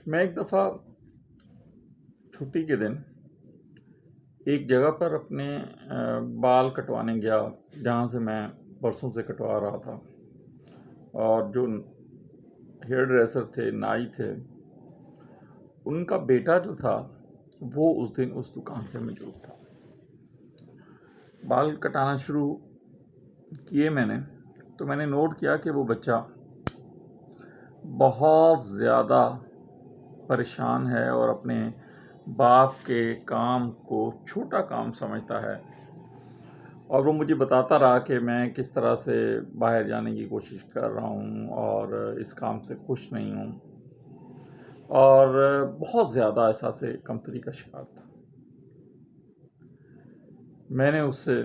میں ایک دفعہ چھٹی کے دن ایک جگہ پر اپنے بال کٹوانے گیا جہاں سے میں برسوں سے کٹوا رہا تھا، اور جو ہیئر ڈریسر تھے، نائی تھے، ان کا بیٹا جو تھا وہ اس دن اس دکان پہ موجود تھا۔ بال کٹانا شروع کیے میں نے نوٹ کیا کہ وہ بچہ بہت زیادہ پریشان ہے اور اپنے باپ کے کام کو چھوٹا کام سمجھتا ہے، اور وہ مجھے بتاتا رہا کہ میں کس طرح سے باہر جانے کی کوشش کر رہا ہوں اور اس کام سے خوش نہیں ہوں، اور بہت زیادہ احساس کمتری کا شکار تھا۔ میں نے اس سے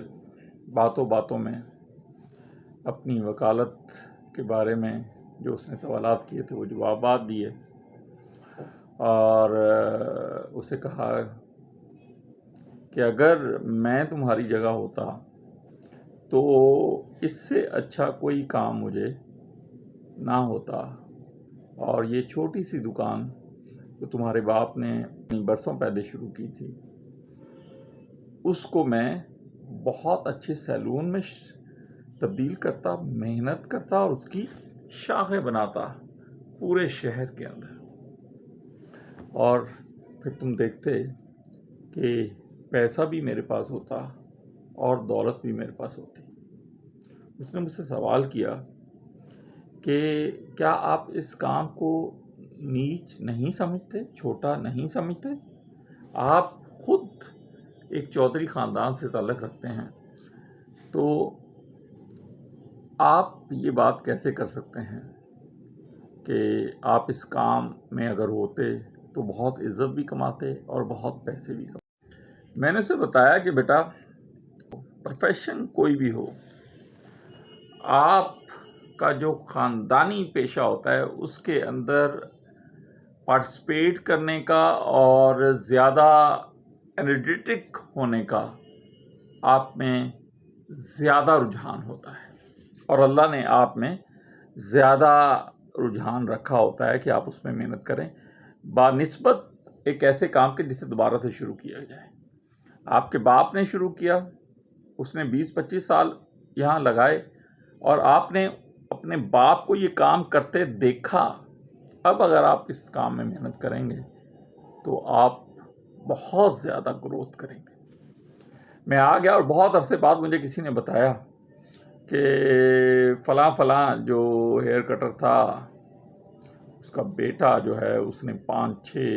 باتوں باتوں میں اپنی وکالت کے بارے میں جو اس نے سوالات کیے تھے وہ جوابات دیے، اور اسے کہا کہ اگر میں تمہاری جگہ ہوتا تو اس سے اچھا کوئی کام مجھے نہ ہوتا، اور یہ چھوٹی سی دکان جو تمہارے باپ نے برسوں پہلے شروع کی تھی اس کو میں بہت اچھے سیلون میں تبدیل کرتا، محنت کرتا اور اس کی شاخیں بناتا پورے شہر کے اندر، اور پھر تم دیکھتے کہ پیسہ بھی میرے پاس ہوتا اور دولت بھی میرے پاس ہوتی۔ اس نے مجھ سے سوال کیا کہ کیا آپ اس کام کو نیچ نہیں سمجھتے، چھوٹا نہیں سمجھتے؟ آپ خود ایک چودھری خاندان سے تعلق رکھتے ہیں، تو آپ یہ بات کیسے کر سکتے ہیں کہ آپ اس کام میں اگر ہوتے تو بہت عزت بھی کماتے اور بہت پیسے بھی کماتے؟ میں نے اسے بتایا کہ بیٹا، پروفیشن کوئی بھی ہو، آپ کا جو خاندانی پیشہ ہوتا ہے اس کے اندر پارٹیسپیٹ کرنے کا اور زیادہ انرجیٹک ہونے کا آپ میں زیادہ رجحان ہوتا ہے، اور اللہ نے آپ میں زیادہ رجحان رکھا ہوتا ہے کہ آپ اس میں محنت کریں بنسبت ایک ایسے کام کے جسے دوبارہ سے شروع کیا جائے۔ آپ کے باپ نے شروع کیا، اس نے 20-25 سال یہاں لگائے، اور آپ نے اپنے باپ کو یہ کام کرتے دیکھا۔ اب اگر آپ اس کام میں محنت کریں گے تو آپ بہت زیادہ گروتھ کریں گے۔ میں آ گیا اور بہت عرصے بعد مجھے کسی نے بتایا کہ فلاں جو ہیئر کٹر تھا اس کا بیٹا جو ہے اس نے 5-6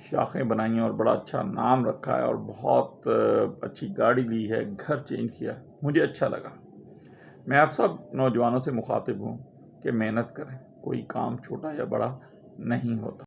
شاخیں بنائی ہیں اور بڑا اچھا نام رکھا ہے، اور بہت اچھی گاڑی لی ہے، گھر چینج کیا۔ مجھے اچھا لگا۔ میں آپ سب نوجوانوں سے مخاطب ہوں کہ محنت کریں، کوئی کام چھوٹا یا بڑا نہیں ہوتا۔